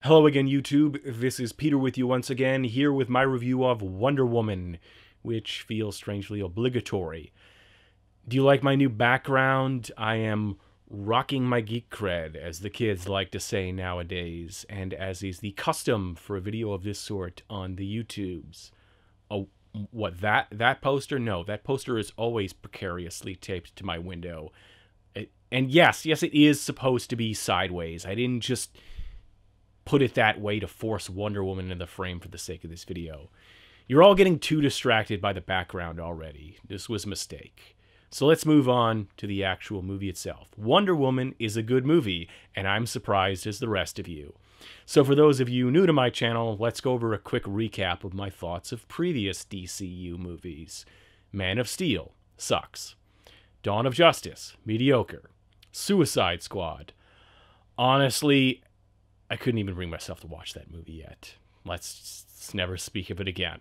Hello again, YouTube. This is Peter with you once again, here with my review of Wonder Woman, which feels strangely obligatory. Do you like my new background? I am rocking my geek cred, as the kids like to say nowadays, and as is the custom for a video of this sort on the YouTubes. Oh, what, that poster? No, that poster is always precariously taped to my window. And yes, it is supposed to be sideways. I didn't just put it that way to force Wonder Woman in the frame for the sake of this video. You're all getting too distracted by the background already. This was a mistake. So let's move on to the actual movie itself. Wonder Woman is a good movie, and I'm surprised as the rest of you. So for those of you new to my channel, let's go over a quick recap of my thoughts of previous DCU movies. Man of Steel sucks. Dawn of Justice, mediocre. Suicide Squad. Honestly, I couldn't even bring myself to watch that movie yet. Let's never speak of it again.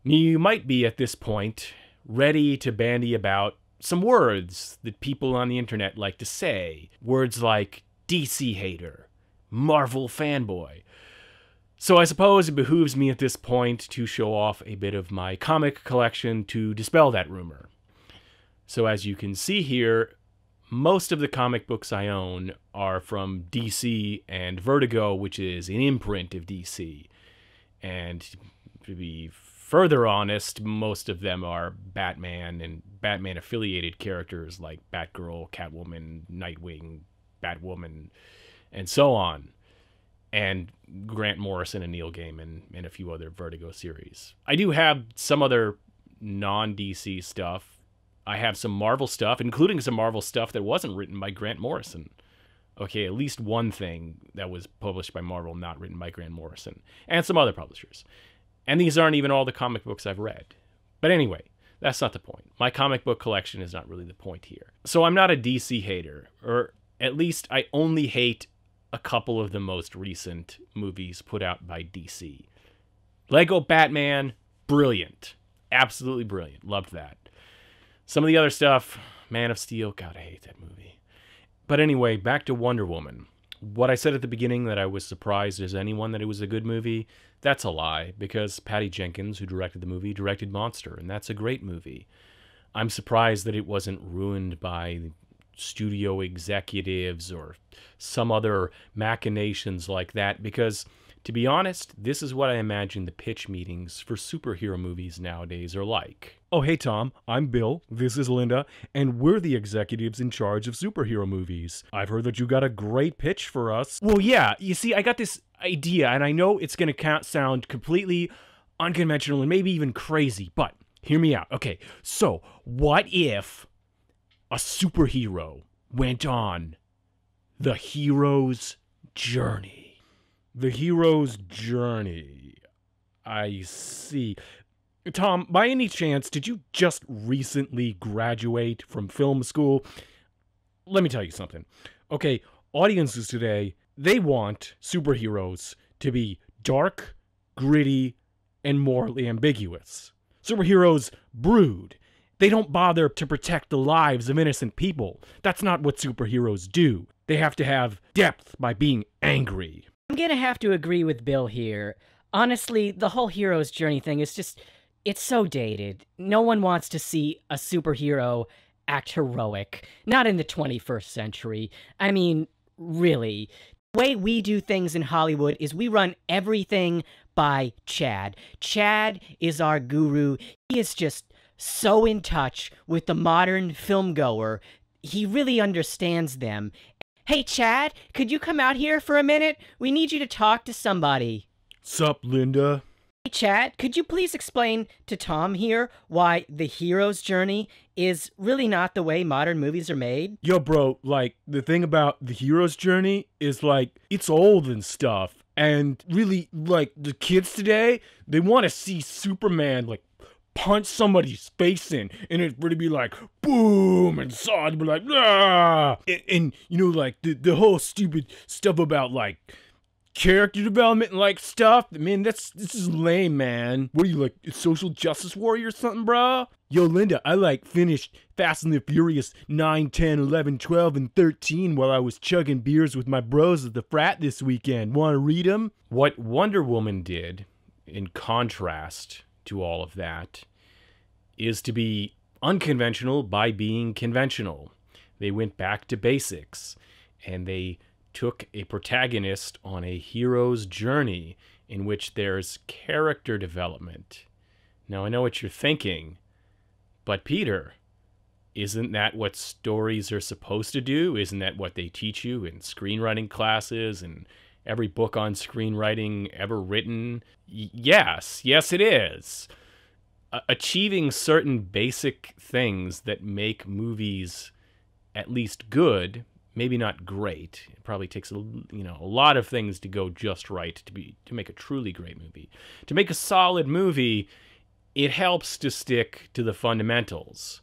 You might be, at this point, ready to bandy about some words that people on the internet like to say. Words like DC hater, Marvel fanboy. So I suppose it behooves me at this point to show off a bit of my comic collection to dispel that rumor. So as you can see here, most of the comic books I own are from DC and Vertigo, which is an imprint of DC. And to be further honest, most of them are Batman and Batman-affiliated characters like Batgirl, Catwoman, Nightwing, Batwoman, and so on. And Grant Morrison and Neil Gaiman and a few other Vertigo series. I do have some other non-DC stuff. I have some Marvel stuff, including some Marvel stuff that wasn't written by Grant Morrison. Okay, at least one thing that was published by Marvel, not written by Grant Morrison. And some other publishers. And these aren't even all the comic books I've read. But anyway, that's not the point. My comic book collection is not really the point here. So I'm not a DC hater, or at least I only hate a couple of the most recent movies put out by DC. Lego Batman, brilliant. Absolutely brilliant. Loved that. Some of the other stuff, Man of Steel, God, I hate that movie. But anyway, back to Wonder Woman. What I said at the beginning, that I was surprised as anyone that it was a good movie, that's a lie, because Patty Jenkins, who directed the movie, directed Monster, and that's a great movie. I'm surprised that it wasn't ruined by studio executives or some other machinations like that, because, to be honest, this is what I imagine the pitch meetings for superhero movies nowadays are like. Oh, hey, Tom, I'm Bill, this is Linda, and we're the executives in charge of superhero movies. I've heard that you got a great pitch for us. Well, yeah, you see, I got this idea, and I know it's going to sound completely unconventional and maybe even crazy, but hear me out. Okay, so what if a superhero went on the hero's journey? The hero's journey. I see. Tom, by any chance, did you just recently graduate from film school? Let me tell you something. Okay, audiences today, they want superheroes to be dark, gritty, and morally ambiguous. Superheroes brood. They don't bother to protect the lives of innocent people. That's not what superheroes do. They have to have depth by being angry. I'm gonna have to agree with Bill here. Honestly, the whole hero's journey thing is just, it's so dated. No one wants to see a superhero act heroic. Not in the 21st century. I mean, really. The way we do things in Hollywood is we run everything by Chad. Chad is our guru. He is just so in touch with the modern film goer. He really understands them. Hey, Chad, could you come out here for a minute? We need you to talk to somebody. Sup, Linda? Hey, Chad, could you please explain to Tom here why the hero's journey is really not the way modern movies are made? Yo, bro, like, the thing about the hero's journey is, like, it's old and stuff. And really, like, the kids today, they want to see Superman, like, punch somebody's face in, and it'd really be like, boom, and Zod would be like, ah! And you know, like, the whole stupid stuff about, like, character development and like stuff. Man, this is lame, man. What are you, like, a social justice warrior or something, bro? Yo, Linda, I like finished Fast and the Furious 9, 10, 11, 12, and 13 while I was chugging beers with my bros at the frat this weekend. Want to read them? What Wonder Woman did, in contrast to all of that, is to be unconventional by being conventional. They went back to basics, and they took a protagonist on a hero's journey in which there's character development. Now, I know what you're thinking, but Peter, isn't that what stories are supposed to do? Isn't that what they teach you in screenwriting classes and every book on screenwriting ever written? Yes, it is. Achieving certain basic things that make movies at least good, maybe not great. It probably takes a lot of things to go just right to make a truly great movie. To make a solid movie, it helps to stick to the fundamentals.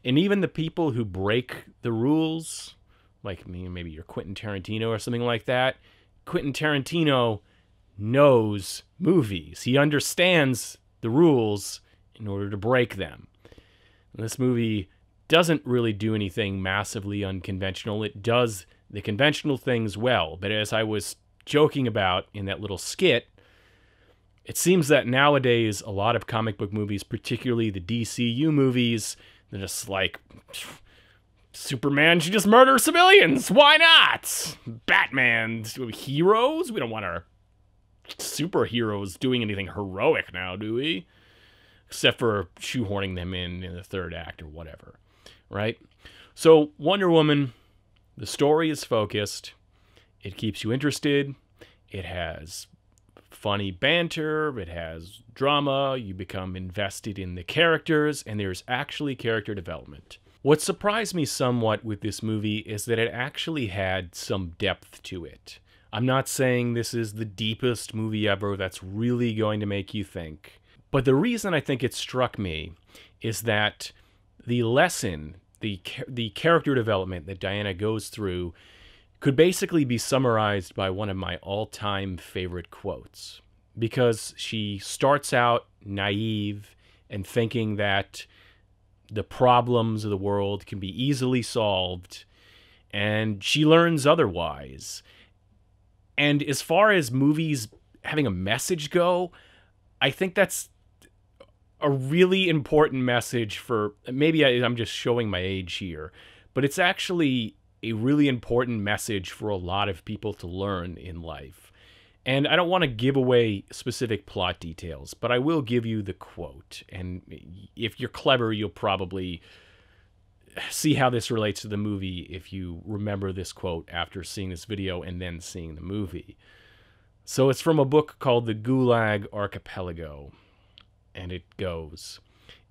And even the people who break the rules, like maybe you're Quentin Tarantino or something like that, Quentin Tarantino knows movies. He understands the rules in order to break them. And this movie doesn't really do anything massively unconventional. It does the conventional things well. But as I was joking about in that little skit, it seems that nowadays a lot of comic book movies, particularly the DCU movies, they're just like, Superman should just murder civilians. Why not? Batman, heroes? We don't want our superheroes doing anything heroic now, do we? Except for shoehorning them in the third act or whatever, right? So Wonder Woman, the story is focused. It keeps you interested. It has funny banter. It has drama. You become invested in the characters, and there's actually character development. What surprised me somewhat with this movie is that it actually had some depth to it. I'm not saying this is the deepest movie ever that's really going to make you think. But the reason I think it struck me is that the lesson, the character development that Diana goes through could basically be summarized by one of my all-time favorite quotes. Because she starts out naive and thinking that the problems of the world can be easily solved, and she learns otherwise. And as far as movies having a message go, I think that's a really important message for, maybe I'm just showing my age here, but it's actually a really important message for a lot of people to learn in life. And I don't want to give away specific plot details, but I will give you the quote. And if you're clever, you'll probably see how this relates to the movie if you remember this quote after seeing this video and then seeing the movie. So it's from a book called The Gulag Archipelago. And it goes,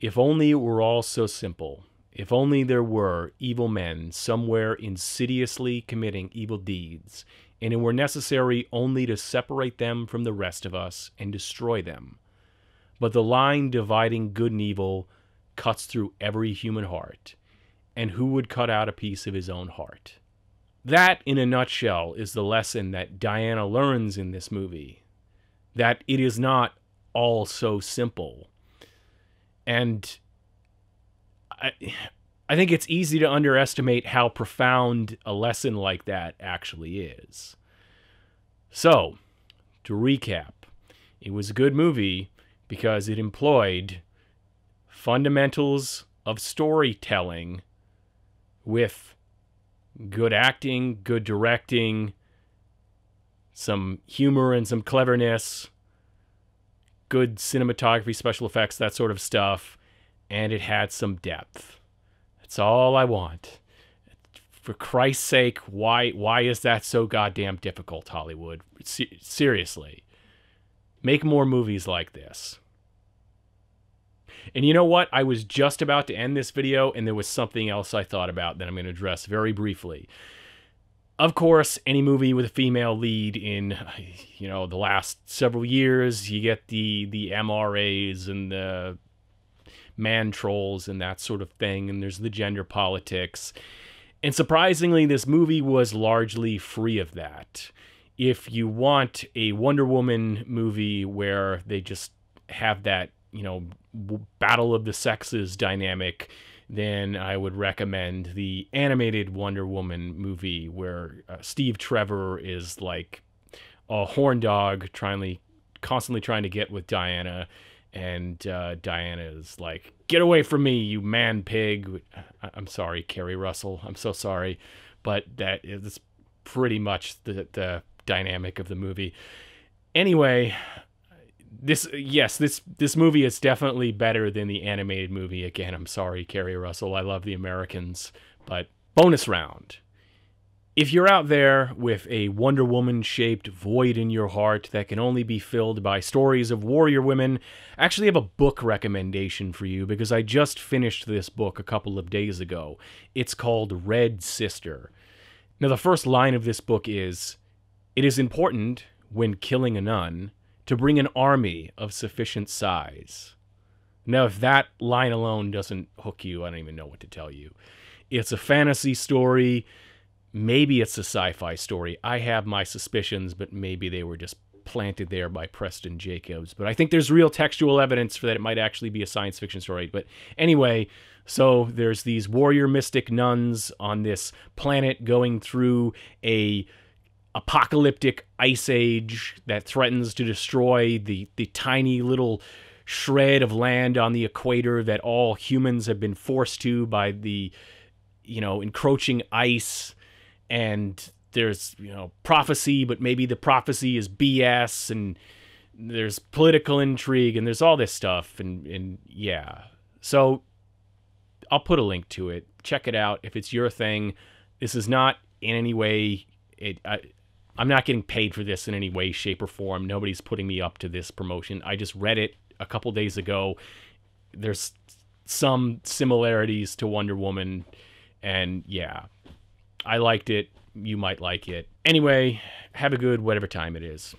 "If only it were all so simple. If only there were evil men somewhere insidiously committing evil deeds, and it were necessary only to separate them from the rest of us and destroy them. But the line dividing good and evil cuts through every human heart, and who would cut out a piece of his own heart?" That, in a nutshell, is the lesson that Diana learns in this movie. That it is not all so simple. And I think it's easy to underestimate how profound a lesson like that actually is. So, to recap, it was a good movie because it employed fundamentals of storytelling with good acting, good directing, some humor and some cleverness, good cinematography, special effects, that sort of stuff, and it had some depth. That's all I want. For Christ's sake, why is that so goddamn difficult, Hollywood? Seriously. Make more movies like this. And you know what? I was just about to end this video, and there was something else I thought about that I'm going to address very briefly. Of course, any movie with a female lead in, the last several years, you get the MRAs and the man trolls and that sort of thing, and there's the gender politics. And surprisingly, this movie was largely free of that. If you want a Wonder Woman movie where they just have that, battle of the sexes dynamic, then I would recommend the animated Wonder Woman movie where Steve Trevor is like a horn dog constantly trying to get with Diana, and Diana is like, "Get away from me, you man pig." I'm sorry, Kerry Russell. I'm so sorry, but that is pretty much the dynamic of the movie. Anyway, this movie is definitely better than the animated movie. Again, I'm sorry, Kerry Russell. I love the Americans, but bonus round. If you're out there with a Wonder Woman-shaped void in your heart that can only be filled by stories of warrior women, I actually have a book recommendation for you because I just finished this book a couple of days ago. It's called Red Sister. Now, the first line of this book is, "It is important, when killing a nun, to bring an army of sufficient size." Now, if that line alone doesn't hook you, I don't even know what to tell you. It's a fantasy story. Maybe it's a sci-fi story. I have my suspicions, but maybe they were just planted there by Preston Jacobs. But I think there's real textual evidence for that it might actually be a science fiction story. But anyway, so there's these warrior mystic nuns on this planet going through a apocalyptic ice age that threatens to destroy the tiny little shred of land on the equator that all humans have been forced to by the, encroaching ice. And there's, prophecy, but maybe the prophecy is BS, and there's political intrigue, and there's all this stuff, and yeah. So I'll put a link to it. Check it out if it's your thing. This is not in any way, I'm not getting paid for this in any way, shape, or form. Nobody's putting me up to this promotion. I just read it a couple days ago. There's some similarities to Wonder Woman, and yeah. I liked it. You might like it. Anyway, have a good whatever time it is.